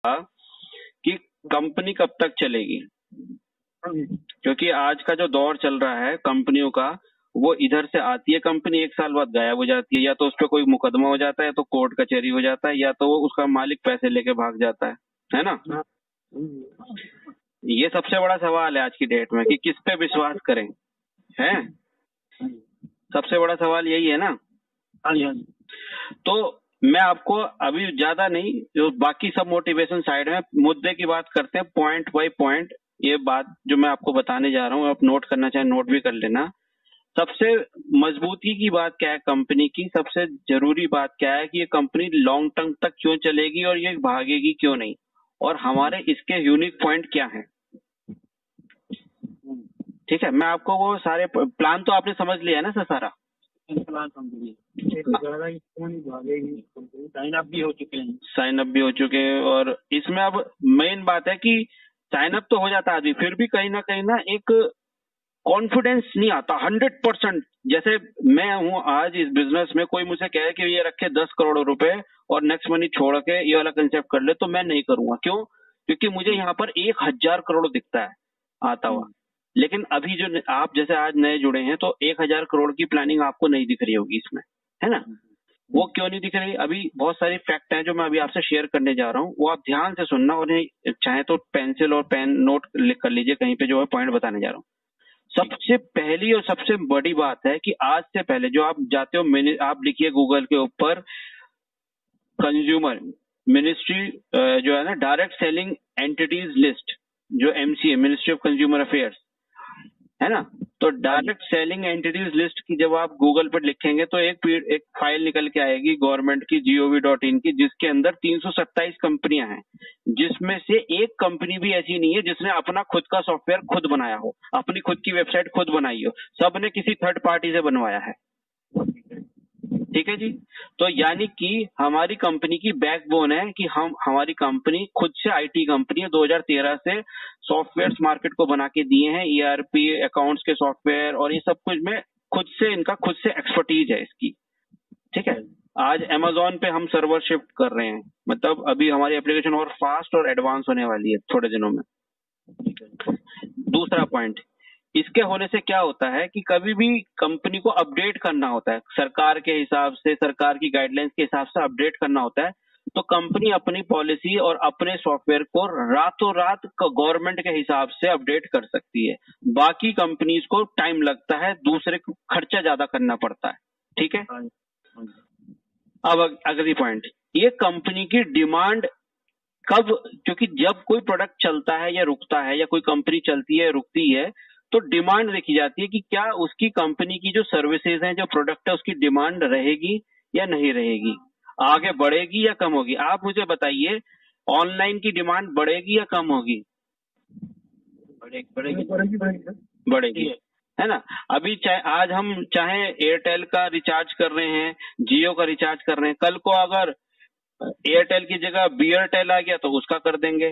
कि कंपनी कब तक चलेगी, क्योंकि आज का जो दौर चल रहा है कंपनियों का, वो इधर से आती है कंपनी, एक साल बाद गायब हो जाती है, या तो उस पर कोई मुकदमा हो जाता है, या तो कोर्ट कचहरी हो जाता है, या तो वो उसका मालिक पैसे लेके भाग जाता है ना। ये सबसे बड़ा सवाल है आज की डेट में कि किस पे विश्वास करें, है सबसे बड़ा सवाल यही है ना। तो मैं आपको अभी ज्यादा नहीं, जो बाकी सब मोटिवेशन साइड में, मुद्दे की बात करते हैं पॉइंट बाय पॉइंट। ये बात जो मैं आपको बताने जा रहा हूँ, आप नोट करना चाहे नोट भी कर लेना। सबसे मजबूती की बात क्या है कंपनी की, सबसे जरूरी बात क्या है कि ये कंपनी लॉन्ग टर्म तक क्यों चलेगी और ये भागेगी क्यों नहीं, और हमारे इसके यूनिक पॉइंट क्या है। ठीक है, मैं आपको वो सारे प्लान तो आपने समझ लिया है ना सर सारा। साइन अप भी हो चुके हैं और इसमें अब मेन बात है कि साइन अप तो हो जाता है आदमी, फिर भी कहीं ना एक कॉन्फिडेंस नहीं आता 100%। जैसे मैं हूं आज इस बिजनेस में, कोई मुझसे कहे कि ये रखे 10 करोड़ रुपए और नेक्स्ट मनी छोड़ के ये वाला कंसेप्ट कर ले, तो मैं नहीं करूंगा। क्यों? क्योंकि मुझे यहाँ पर 1000 करोड़ दिखता है आता हुआ, लेकिन अभी जो आप जैसे आज नए जुड़े हैं तो 1000 करोड़ की प्लानिंग आपको नहीं दिख रही होगी इसमें, है ना। वो क्यों नहीं दिख रही? अभी बहुत सारी फैक्ट हैं जो मैं अभी आपसे शेयर करने जा रहा हूँ, वो आप ध्यान से सुनना, और चाहे तो पेंसिल और पेन नोट लिख कर लीजिए कहीं पे, जो है पॉइंट बताने जा रहा हूँ। सबसे पहली और सबसे बड़ी बात है कि आज से पहले जो आप जाते हो, आप लिखिए गूगल के ऊपर कंज्यूमर मिनिस्ट्री, जो है ना डायरेक्ट सेलिंग एंटिटीज लिस्ट, जो MCA ministry of consumer affairs है ना। तो डायरेक्ट सेलिंग एंटिटीज लिस्ट की जब आप गूगल पर लिखेंगे तो एक फाइल निकल के आएगी गवर्नमेंट की gov.in की, जिसके अंदर 327 कंपनियां हैं, जिसमें से एक कंपनी भी ऐसी नहीं है जिसने अपना खुद का सॉफ्टवेयर खुद बनाया हो, अपनी खुद की वेबसाइट खुद बनाई हो, सबने किसी थर्ड पार्टी से बनवाया है। ठीक है जी। तो यानी कि हमारी कंपनी की बैकबोन है कि हमारी कंपनी खुद से आईटी कंपनी है, 2013 से सॉफ्टवेयर मार्केट को बना के दिए हैं, ईआरपी अकाउंट्स के सॉफ्टवेयर और ये सब कुछ में खुद से एक्सपर्टीज है इसकी। ठीक है, आज अमेजोन पे हम सर्वर शिफ्ट कर रहे हैं, मतलब अभी हमारी एप्लीकेशन और फास्ट और एडवांस होने वाली है थोड़े दिनों में। दूसरा पॉइंट, इसके होने से क्या होता है कि कभी भी कंपनी को अपडेट करना होता है, सरकार के हिसाब से, सरकार की गाइडलाइंस के हिसाब से अपडेट करना होता है, तो कंपनी अपनी पॉलिसी और अपने सॉफ्टवेयर को रातों रात गवर्नमेंट के हिसाब से अपडेट कर सकती है। बाकी कंपनीज को टाइम लगता है, दूसरे को खर्चा ज्यादा करना पड़ता है। ठीक है। अब अगली पॉइंट, ये कंपनी की डिमांड कब, क्योंकि जब कोई प्रोडक्ट चलता है या रुकता है, या कोई कंपनी चलती है रुकती है, तो डिमांड देखी जाती है कि क्या उसकी कंपनी की जो सर्विसेज हैं, जो प्रोडक्ट है, उसकी डिमांड रहेगी या नहीं रहेगी, आगे बढ़ेगी या कम होगी। आप मुझे बताइए, ऑनलाइन की डिमांड बढ़ेगी या कम होगी? बढ़ेगी, है ना। अभी आज हम चाहे एयरटेल का रिचार्ज कर रहे हैं, जियो का रिचार्ज कर रहे हैं, कल को अगर एयरटेल की जगह बीयरटेल आ गया तो उसका कर देंगे,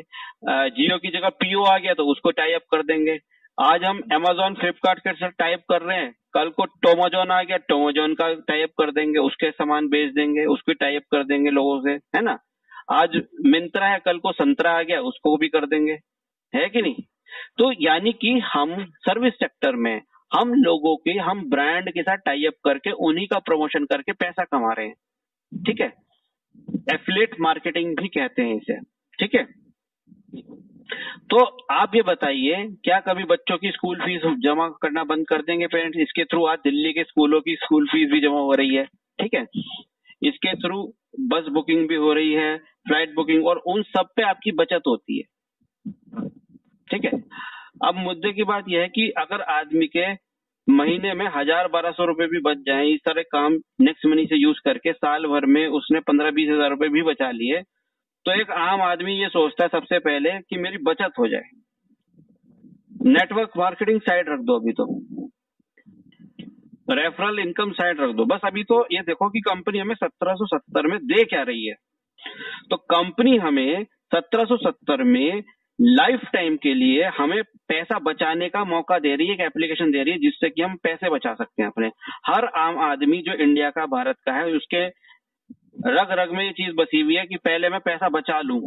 जियो की जगह पीओ आ गया तो उसको टाई अप कर देंगे। आज हम अमेजोन फ्लिपकार्ट के साथ टाई अप कर रहे हैं, कल को टोमोजोन आ गया, टोमोजोन का टाई अप कर देंगे, उसके सामान बेच देंगे, उसकी टाई अप कर देंगे लोगों से, है ना। आज मिंत्रा है, कल को संतरा आ गया, उसको भी कर देंगे, है कि नहीं। तो यानी कि हम सर्विस सेक्टर में हम लोगों के, हम ब्रांड के साथ टाई अप करके उन्हीं का प्रमोशन करके पैसा कमा रहे हैं। ठीक है, एफिलिएट मार्केटिंग भी कहते हैं इसे। ठीक है, तो आप ये बताइए, क्या कभी बच्चों की स्कूल फीस जमा करना बंद कर देंगे पेरेंट्स? इसके थ्रू आज दिल्ली के स्कूलों की स्कूल फीस भी जमा हो रही है। ठीक है, इसके थ्रू बस बुकिंग भी हो रही है, फ्लाइट बुकिंग, और उन सब पे आपकी बचत होती है। ठीक है, अब मुद्दे की बात यह है कि अगर आदमी के महीने में 1000-1200 रुपए भी बच जाए, इस तरह काम नेक्स्ट मनी से यूज करके साल भर में उसने 15-20 हजार रुपए भी बचा लिए, तो एक आम आदमी ये सोचता है सबसे पहले कि मेरी बचत हो जाए। नेटवर्क मार्केटिंग साइड रख दो, अभी तो रेफरल इनकम साइड रख दो, बस अभी तो ये देखो कि कंपनी हमें 1770 में दे क्या रही है। तो कंपनी हमें 1770 में लाइफ टाइम के लिए हमें पैसा बचाने का मौका दे रही है, एक एप्लीकेशन दे रही है जिससे कि हम पैसे बचा सकते हैं अपने। हर आम आदमी जो इंडिया का, भारत का है, उसके रग रग में ये चीज बसी हुई है कि पहले मैं पैसा बचा लूं,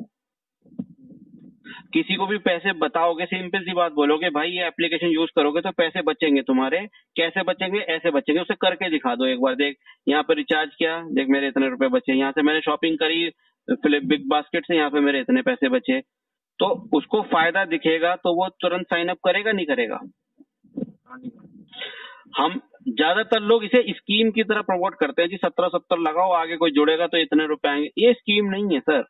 किसी को भी पैसे बताओगे, सिंपल सी बात बोलोगे, भाई ये एप्लीकेशन यूज करोगे तो पैसे बचेंगे तुम्हारे। कैसे बचेंगे? ऐसे बचेंगे। उसे करके दिखा दो एक बार, देख यहाँ पे रिचार्ज किया, देख मेरे इतने रुपए बचे, यहाँ से मैंने शॉपिंग करी फिलिप बिग बास्केट से, यहाँ पे मेरे इतने पैसे बचे। तो उसको फायदा दिखेगा तो वो तुरंत साइन अप करेगा, नहीं करेगा? हम ज्यादातर लोग इसे स्कीम की तरह प्रमोट करते हैं जी, 17 लगाओ, आगे कोई जुड़ेगा तो इतने रुपए आएंगे। ये स्कीम नहीं है सर,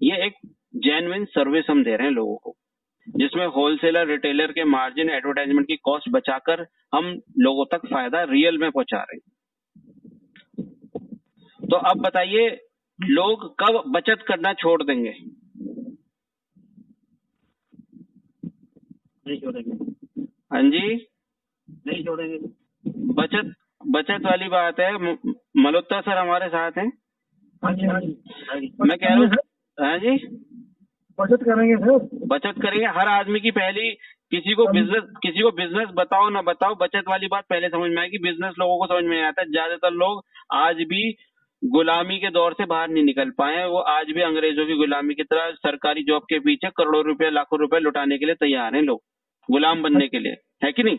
ये एक जेन्युइन सर्विस हम दे रहे हैं लोगों को, जिसमें होलसेलर रिटेलर के मार्जिन, एडवर्टाइजमेंट की कॉस्ट बचाकर हम लोगों तक फायदा रियल में पहुंचा रहे हैं। तो अब बताइए लोग कब बचत करना छोड़ देंगे? नहीं छोड़ेंगे। हाँ जी, नहीं छोड़ेंगे। बचत वाली बात है। मल्होत्रा सर हमारे साथ हैं। हाँ जी, हाँ जी, मैं कह रहा हूँ, हाँ जी, बचत करेंगे सर, बचत करेंगे। हर आदमी की पहली, किसी को बिजनेस बताओ ना बताओ, बचत वाली बात पहले समझ में आएगी। बिजनेस लोगों को समझ में नहीं आता। ज्यादातर लोग आज भी गुलामी के दौर से बाहर नहीं निकल पाए हैं। वो आज भी अंग्रेजों की गुलामी की तरह सरकारी जॉब के पीछे करोड़ों रुपए, लाखों रुपए लुटाने के लिए तैयार हैं लोग, गुलाम बनने के लिए, है कि नहीं?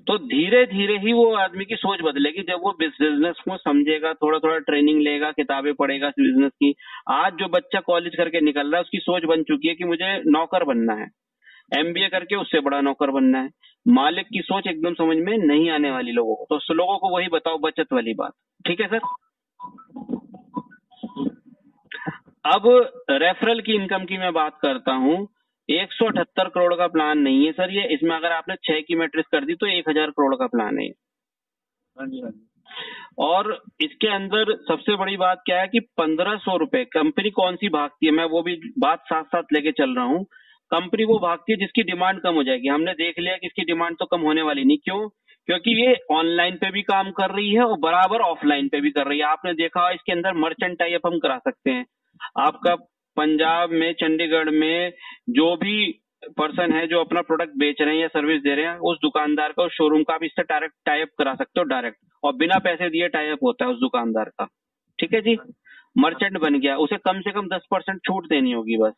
तो धीरे धीरे ही वो आदमी की सोच बदलेगी जब वो बिजनेस को समझेगा, थोड़ा थोड़ा ट्रेनिंग लेगा, किताबें पढ़ेगा बिजनेस की। आज जो बच्चा कॉलेज करके निकल रहा है उसकी सोच बन चुकी है कि मुझे नौकर बनना है, एमबीए करके उससे बड़ा नौकर बनना है। मालिक की सोच एकदम समझ में नहीं आने वाली लोगों को। तो लोगों को वही बताओ, बचत वाली बात। ठीक है सर। अब रेफरल की इनकम की मैं बात करता हूँ। 178 करोड़ का प्लान नहीं है सर ये। इसमें अगर आपने 6 की मैट्रिक्स कर दी तो 1000 करोड़ का प्लान है। हाँ जी, हाँ जी। और इसके अंदर सबसे बड़ी बात क्या है कि 1500 रुपए कंपनी कौन सी भागती है, मैं वो भी बात साथ साथ लेके चल रहा हूँ। कंपनी वो भागती है जिसकी डिमांड कम हो जाएगी। हमने देख लिया कि इसकी डिमांड तो कम होने वाली नहीं। क्यों? क्योंकि ये ऑनलाइन पे भी काम कर रही है और बराबर ऑफलाइन पे भी कर रही है। आपने देखा इसके अंदर मर्चेंट टाई अप हम करा सकते हैं। आपका पंजाब में, चंडीगढ़ में जो भी पर्सन है जो अपना प्रोडक्ट बेच रहे हैं या सर्विस दे रहे हैं, उस दुकानदार का, उस शोरूम का आप इससे डायरेक्ट टाई अप करा सकते हो, डायरेक्ट, और बिना पैसे दिए टाई अप होता है उस दुकानदार का। ठीक है जी, मर्चेंट बन गया। उसे कम से कम 10% छूट देनी होगी बस,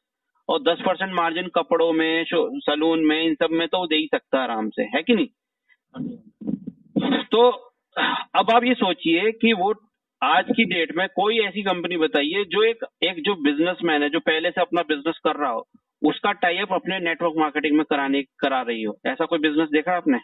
और 10% मार्जिन कपड़ों में, सलून में, इन सब में तो वो दे ही सकता है आराम से, है कि नहीं? तो अब आप ये सोचिए कि वो आज की डेट में कोई ऐसी कंपनी बताइए जो एक जो बिजनेसमैन है, जो पहले से अपना बिजनेस कर रहा हो, उसका टाई अप अपने नेटवर्क मार्केटिंग में करा रही हो। ऐसा कोई बिजनेस देखा आपने?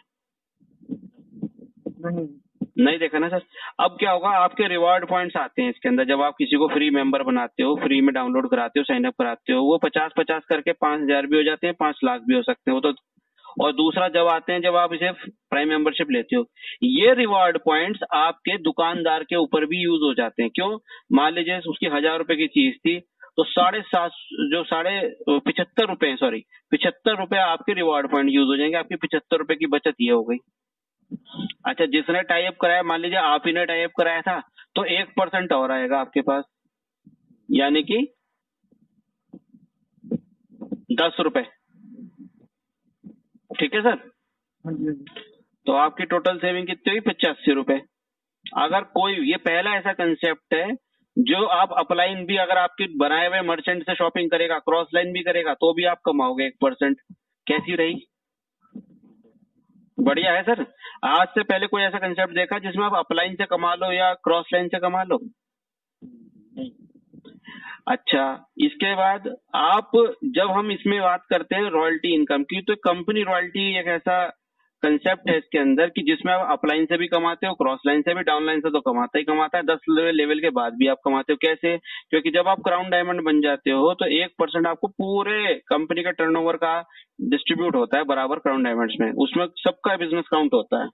नहीं देखा ना सर। अब क्या होगा, आपके रिवॉर्ड पॉइंट्स आते हैं इसके अंदर। जब आप किसी को फ्री मेंबर बनाते हो, फ्री में डाउनलोड कराते हो, साइन अप कराते हो, वो 50-50 करके 5000 भी हो जाते हैं, 5 लाख भी हो सकते हैं वो तो। और दूसरा जब आते हैं, जब आप इसे प्राइम मेंबरशिप लेते हो, ये रिवॉर्ड पॉइंट्स आपके दुकानदार के ऊपर भी यूज हो जाते हैं। क्यों? मान लीजिए उसकी 1000 रुपए की चीज थी, तो 75 रुपए आपके रिवॉर्ड पॉइंट यूज हो जाएंगे। आपकी 75 रुपए की बचत ये हो गई। अच्छा, जिसने टाई अप कराया, मान लीजिए आप ही ने टाई अप कराया था, तो 1% और आएगा आपके पास, यानी कि 10 रुपए। ठीक है सर। तो आपकी टोटल सेविंग कितनी हुई? 85 रुपए। अगर कोई, ये पहला ऐसा कंसेप्ट है जो आप अपलाइन भी, अगर आपके बनाए हुए मर्चेंट से शॉपिंग करेगा, क्रॉस लाइन भी करेगा, तो भी आप कमाओगे 1%। कैसी रही? बढ़िया है सर। आज से पहले कोई ऐसा कंसेप्ट देखा जिसमें आप अपलाइन से कमा लो या क्रॉस लाइन से कमा लो? अच्छा, इसके बाद आप, जब हम इसमें बात करते हैं रॉयल्टी इनकम की, तो कंपनी रॉयल्टी एक ऐसा कंसेप्ट है इसके अंदर कि जिसमें आप अपलाइन से भी कमाते हो, क्रॉस लाइन से भी, डाउन लाइन से तो कमाता ही कमाता है, 10 लेवल के बाद भी आप कमाते हो। कैसे? क्योंकि जब आप क्राउन डायमंड बन जाते हो तो 1% आपको पूरे कंपनी का टर्नओवर का डिस्ट्रीब्यूट होता है बराबर क्राउन डायमंड्स में। उसमें सबका बिजनेस काउंट होता है।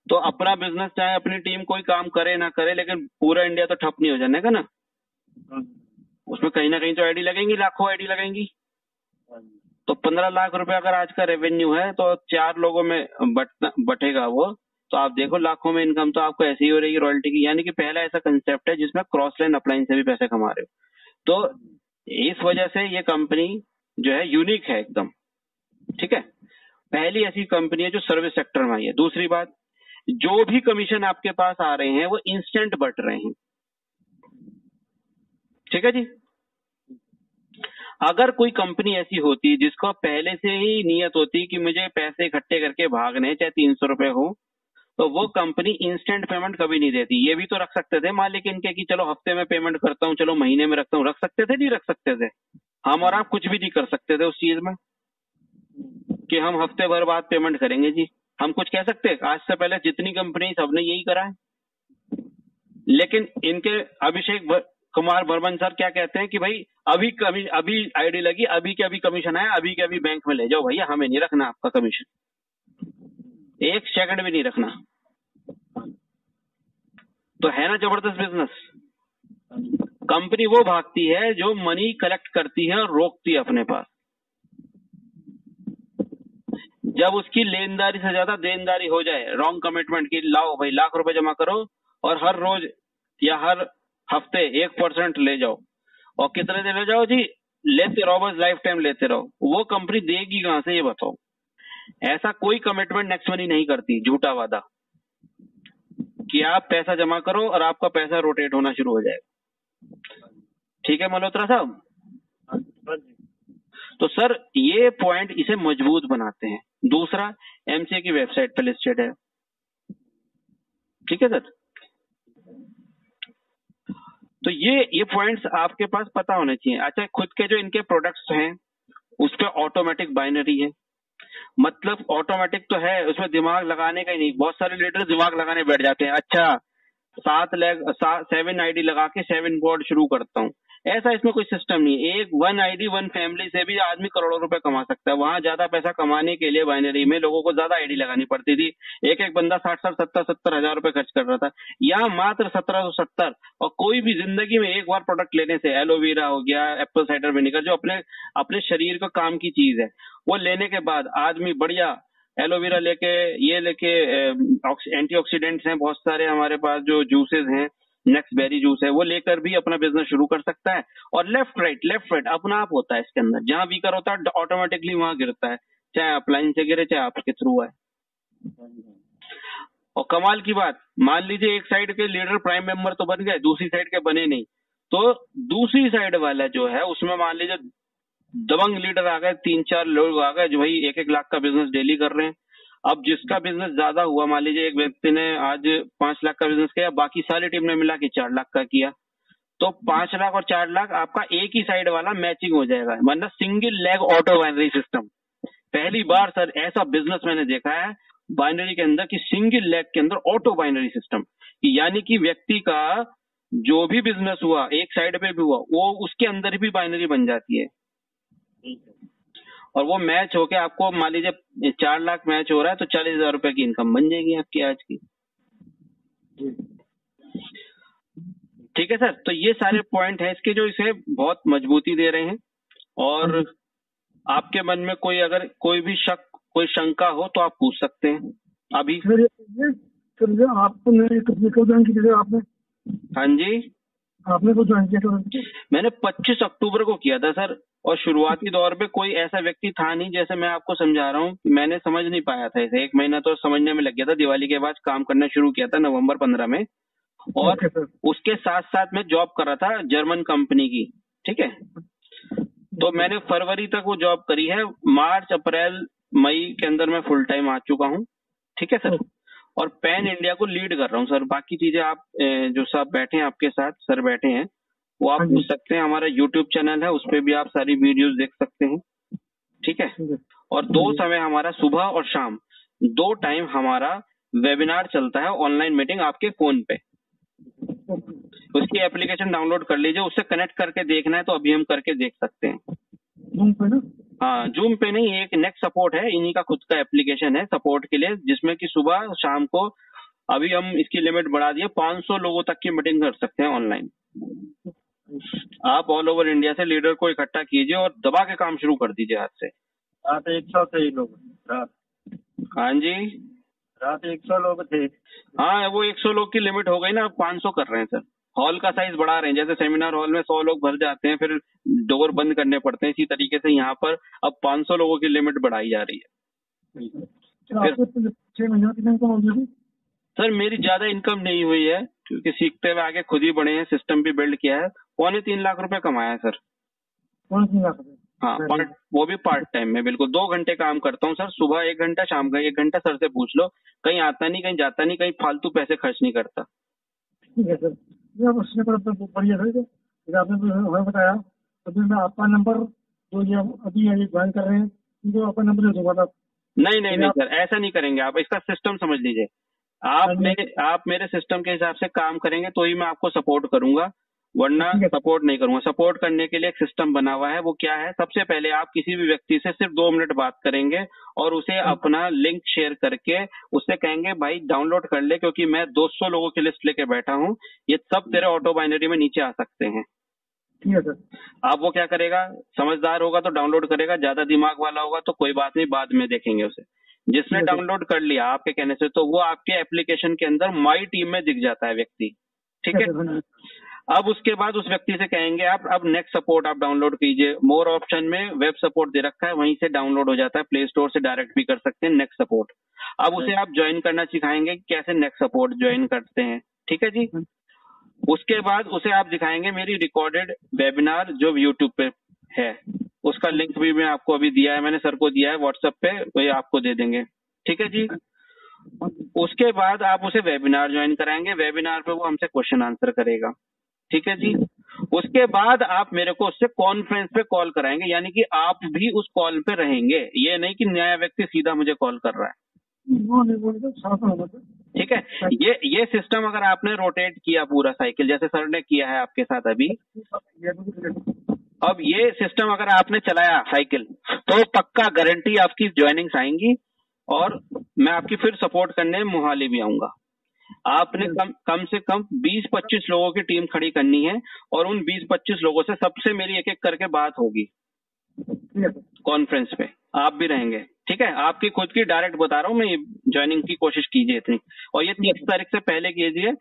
तो अपना बिजनेस, चाहे अपनी टीम कोई काम करे ना करे, लेकिन पूरा इंडिया तो ठप नहीं हो जाने का ना। उसमें कहीं ना कहीं तो आईडी लगेंगी, लाखों आईडी लगेंगी। तो 15 लाख रुपए अगर आज का रेवेन्यू है तो 4 लोगों में बटेगा वो, तो आप देखो लाखों में इनकम तो आपको ऐसी ही हो रही रॉयल्टी की। यानी कि पहला ऐसा कंसेप्ट है जिसमें क्रॉस लाइन अपलाइन से भी पैसे कमा रहे हो। तो इस वजह से ये कंपनी जो है यूनिक है एकदम। ठीक है, पहली ऐसी कंपनी है जो सर्विस सेक्टर में आई है। दूसरी बात, जो भी कमीशन आपके पास आ रहे हैं वो इंस्टेंट बट रहे हैं। ठीक है जी। अगर कोई कंपनी ऐसी होती जिसको पहले से ही नियत होती कि मुझे पैसे इकट्ठे करके भागने, चाहे 300 रुपए हो, तो वो कंपनी इंस्टेंट पेमेंट कभी नहीं देती। ये भी तो रख सकते थे मालिक इनके कि चलो हफ्ते में पेमेंट करता हूँ, चलो महीने में रखता हूँ। रख सकते थे, नहीं रख सकते थे? हम और आप कुछ भी नहीं कर सकते थे उस चीज में कि हम हफ्ते भर बाद पेमेंट करेंगे जी। हम कुछ कह सकते हैं? आज से पहले जितनी कंपनी सबने यही करा है। लेकिन इनके कुमार बर्मन सर क्या कहते हैं कि भाई अभी आईडी लगी, अभी के अभी कमीशन आया, अभी के अभी बैंक में ले जाओ भैया, हमें नहीं रखना आपका कमीशन, 1 सेकंड भी नहीं रखना। तो है ना जबरदस्त बिजनेस। कंपनी वो भागती है जो मनी कलेक्ट करती है और रोकती है अपने पास। जब उसकी लेनदारी से ज्यादा देनदारी हो जाए, रॉन्ग कमिटमेंट की, लाओ भाई लाख रुपए जमा करो और हर रोज या हर हफ्ते 1% ले जाओ, और कितने दिन ले जाओ जी, लेते रहो, बस लाइफ टाइम लेते रहो। वो कंपनी देगी कहां से, ये बताओ? ऐसा कोई कमिटमेंट नेक्स्ट मनी नहीं करती, झूठा वादा कि आप पैसा जमा करो और आपका पैसा रोटेट होना शुरू हो जाएगा। ठीक है मल्होत्रा साहब? तो सर ये पॉइंट इसे मजबूत बनाते हैं। दूसरा, एमसीए की वेबसाइट पे लिस्टेड है। ठीक है सर? तो ये पॉइंट्स आपके पास पता होने चाहिए। अच्छा, खुद के जो इनके प्रोडक्ट्स हैं उस पर ऑटोमेटिक बाइनरी है, मतलब ऑटोमेटिक तो है, उसमें दिमाग लगाने का ही नहीं। बहुत सारे लीडर दिमाग लगाने बैठ जाते हैं। अच्छा 7 आईडी लगा के 7 बोर्ड शुरू करता हूँ, ऐसा इसमें कोई सिस्टम नहीं है। 1 आईडी 1 फैमिली से भी आदमी करोड़ों रुपए कमा सकता है। वहां ज्यादा पैसा कमाने के लिए बाइनरी में लोगों को ज्यादा आईडी लगानी पड़ती थी। एक बंदा 60-70 हजार रुपए खर्च कर रहा था, यहाँ मात्र 1770। और कोई भी जिंदगी में एक बार प्रोडक्ट लेने से, एलोवेरा हो गया, एप्पल साइडर विनेगर, जो अपने शरीर का काम की चीज है, वो लेने के बाद आदमी बढ़िया एलोवेरा लेके, ये लेके, एंटीऑक्सीडेंट्स हैं बहुत सारे हमारे पास, जो जूसेस हैं, नेक्स्ट बेरी जूस है, वो लेकर भी अपना बिजनेस शुरू कर सकता है। और लेफ्ट राइट अपना आप होता है इसके अंदर। जहां वीकर होता है ऑटोमेटिकली वहां गिरता है, चाहे अपलाइन से गिरे चाहे आपके थ्रू आए। और कमाल की बात, मान लीजिए एक साइड के लीडर प्राइम मेंबर तो बन गए, दूसरी साइड के बने नहीं, तो दूसरी साइड वाला जो है उसमें मान लीजिए दबंग लीडर आ गए, 3-4 लोग आ गए जो भाई 1-1 लाख का बिजनेस डेली कर रहे हैं। अब जिसका बिजनेस ज्यादा हुआ, मान लीजिए एक व्यक्ति ने आज 5 लाख का बिजनेस किया, बाकी सारी टीम ने मिला के 4 लाख का किया, तो 5 लाख और 4 लाख आपका एक ही साइड वाला मैचिंग हो जाएगा, मतलब single leg auto binary system. पहली बार सर ऐसा बिजनेस मैंने देखा है बाइनरी के अंदर कि सिंगल लेग के अंदर ऑटो बाइनरी सिस्टम, यानी कि व्यक्ति का जो भी बिजनेस हुआ एक साइड पे भी हुआ, वो उसके अंदर भी बाइनरी बन जाती है। और वो मैच होके आपको मान लीजिए 4 लाख मैच हो रहा है तो 40,000 रुपए की इनकम बन जाएगी आपकी आज की। ठीक है सर? तो ये सारे पॉइंट है इसके जो इसे बहुत मजबूती दे रहे हैं। और आपके मन में अगर कोई भी कोई शंका हो तो आप पूछ सकते हैं अभी। आपने कब ज्वाइन की आपने? हाँ जी, आपने को ज्वाइन किया? मैंने 25 अक्टूबर को किया था सर। और शुरुआती दौर पे कोई ऐसा व्यक्ति था नहीं, जैसे मैं आपको समझा रहा हूँ, मैंने समझ नहीं पाया था इसे। 1 महीना तो समझने में लग गया था। दिवाली के बाद काम करना शुरू किया था नवंबर 15 में। और उसके साथ साथ मैं जॉब कर रहा था जर्मन कंपनी की। ठीक है? तो मैंने फरवरी तक वो जॉब करी है। मार्च अप्रैल मई के अंदर मैं फुल टाइम आ चुका हूँ। ठीक है सर? और पैन इंडिया को लीड कर रहा हूँ सर। बाकी चीजें आप जो सब बैठे हैं आपके साथ, सर बैठे हैं, वो आप पूछ सकते हैं। हमारा यूट्यूब चैनल है, उस पर भी आप सारी वीडियोस देख सकते हैं। ठीक है? और 2 समय हमारा सुबह और शाम 2 टाइम हमारा वेबिनार चलता है, ऑनलाइन मीटिंग आपके फोन पे। उसकी एप्लीकेशन डाउनलोड कर लीजिए, उससे कनेक्ट करके देखना है तो अभी हम करके देख सकते हैं। जूम पे ना? हाँ, जूम पे नहीं, एक नेक्स्ट सपोर्ट है, इन्हीं का खुद का एप्लीकेशन है सपोर्ट के लिए, जिसमें कि सुबह शाम को, अभी हम इसकी लिमिट बढ़ा दिए, 500 लोगों तक की मीटिंग कर सकते हैं ऑनलाइन। आप ऑल ओवर इंडिया से लीडर को इकट्ठा कीजिए और दबा के काम शुरू कर दीजिए आज से। रात 100 थे लोग रात। हाँ जी, रात 100 लोग थे। हाँ, वो 100 लोग की लिमिट हो गई ना, अब 500 कर रहे हैं सर। हॉल का साइज बढ़ा रहे हैं, जैसे सेमिनार हॉल में 100 लोग भर जाते हैं, फिर डोर बंद करने पड़ते हैं, इसी तरीके से यहाँ पर अब 500 लोगों की लिमिट बढ़ाई जा रही है। सर मेरी ज्यादा इनकम नहीं हुई है, क्योंकि सीखते हुए आगे खुद ही बढ़े हैं, सिस्टम भी बिल्ड किया है। 2.25 लाख रुपए कमाया है सर। 3 लाख रुपए? हाँ वो भी पार्ट टाइम में, बिल्कुल 2 घंटे काम करता हूँ सर, सुबह 1 घंटा, शाम का 1 घंटा। सर से पूछ लो, कहीं आता नहीं, कहीं जाता नहीं, कहीं फालतू पैसे खर्च नहीं करता। ठीक है सर, ये आप उसने पर बढ़िया सर, जैसे आपने तो हमें बताया, तो फिर मैं आपका नंबर जो ये अभी ये ज्वाइन कर रहे हैं उनको आपका नंबर दे दूंगा। आप नहीं नहीं नहीं सर, ऐसा नहीं करेंगे आप, इसका सिस्टम समझ लीजिए। आप मेरे सिस्टम के हिसाब से काम करेंगे तो ही मैं आपको सपोर्ट करूंगा, वरना सपोर्ट नहीं करूंगा। सपोर्ट करने के लिए एक सिस्टम बना हुआ है, वो क्या है, सबसे पहले आप किसी भी व्यक्ति से सिर्फ 2 मिनट बात करेंगे और उसे अपना लिंक शेयर करके उससे कहेंगे भाई डाउनलोड कर ले, क्योंकि मैं 200 लोगों की लिस्ट लेके बैठा हूँ, ये सब तेरे ऑटो बाइनरी में नीचे आ सकते हैं। ठीक है सर। अब वो क्या करेगा, समझदार होगा तो डाउनलोड करेगा, ज्यादा दिमाग वाला होगा तो कोई बात नहीं, बाद में देखेंगे उसे। जिसने डाउनलोड कर लिया आपके कहने से, तो वो आपके एप्लीकेशन के अंदर माई टीम में दिख जाता है व्यक्ति, ठीक है। अब उसके बाद उस व्यक्ति से कहेंगे आप अब नेक्स्ट सपोर्ट आप डाउनलोड कीजिए, मोर ऑप्शन में वेब सपोर्ट दे रखा है, वहीं से डाउनलोड हो जाता है, प्ले स्टोर से डायरेक्ट भी कर सकते हैं नेक्स्ट सपोर्ट। अब उसे आप ज्वाइन करना सिखाएंगे कैसे नेक्स्ट सपोर्ट ज्वाइन करते हैं, ठीक है जी। उसके बाद उसे आप दिखाएंगे मेरी रिकॉर्डेड वेबिनार जो यूट्यूब पे है, उसका लिंक भी मैं आपको अभी दिया है, मैंने सर को दिया है व्हाट्सएप पे, वही आपको दे देंगे, ठीक है जी। उसके बाद आप उसे वेबिनार ज्वाइन कराएंगे, वेबिनार पे वो हमसे क्वेश्चन आंसर करेगा, ठीक है जी। उसके बाद आप मेरे को उससे कॉन्फ्रेंस पे कॉल कराएंगे, यानी कि आप भी उस कॉल पे रहेंगे, ये नहीं कि नया व्यक्ति सीधा मुझे कॉल कर रहा है, ठीक है। ये सिस्टम अगर आपने रोटेट किया पूरा साइकिल, जैसे सर ने किया है आपके साथ अभी, अब ये सिस्टम अगर आपने चलाया साइकिल, तो पक्का गारंटी आपकी ज्वाइनिंग्स आएंगी और मैं आपकी फिर सपोर्ट करने मोहाली भी आऊंगा। आपने कम से कम 20-25 लोगों की टीम खड़ी करनी है और उन 20-25 लोगों से सबसे मेरी एक एक करके बात होगी कॉन्फ्रेंस पे, आप भी रहेंगे, ठीक है। आपकी खुद की डायरेक्ट बता रहा हूँ मैं, ज्वाइनिंग की कोशिश कीजिए इतनी, और ये 30 तारीख से पहले कीजिए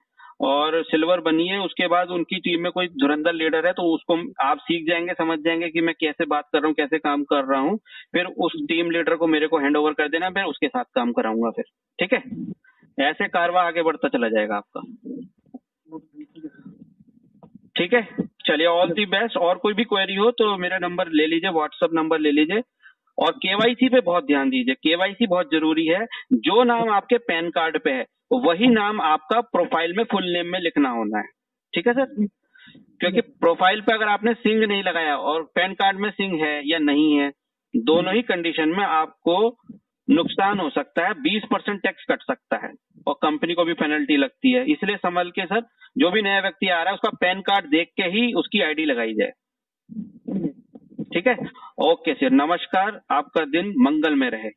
और सिल्वर बनिए। उसके बाद उनकी टीम में कोई धुरंधर लीडर है तो उसको आप सीख जाएंगे, समझ जाएंगे कि मैं कैसे बात कर रहा हूँ, कैसे काम कर रहा हूँ, फिर उस टीम लीडर को मेरे को हैंड ओवर कर देना, मैं उसके साथ काम कराऊंगा फिर, ठीक है। ऐसे कारवा आगे बढ़ता चला जाएगा आपका, ठीक है। चलिए, ऑल दी बेस्ट। और कोई भी क्वेरी हो तो मेरा नंबर ले लीजिए, व्हाट्सएप नंबर ले लीजिए। और केवाईसी पे बहुत ध्यान दीजिए, केवाईसी बहुत जरूरी है। जो नाम आपके पैन कार्ड पे है वही नाम आपका प्रोफाइल में फुल नेम में लिखना होना है, ठीक है सर। क्योंकि प्रोफाइल पे अगर आपने सिंह नहीं लगाया और पैन कार्ड में सिंह है या नहीं है, दोनों ही कंडीशन में आपको नुकसान हो सकता है, 20% टैक्स कट सकता है और कंपनी को भी पेनल्टी लगती है। इसलिए संभल के सर, जो भी नया व्यक्ति आ रहा है उसका पैन कार्ड देख के ही उसकी आईडी लगाई जाए, ठीक है। ओके सर, नमस्कार, आपका दिन मंगलमय रहे।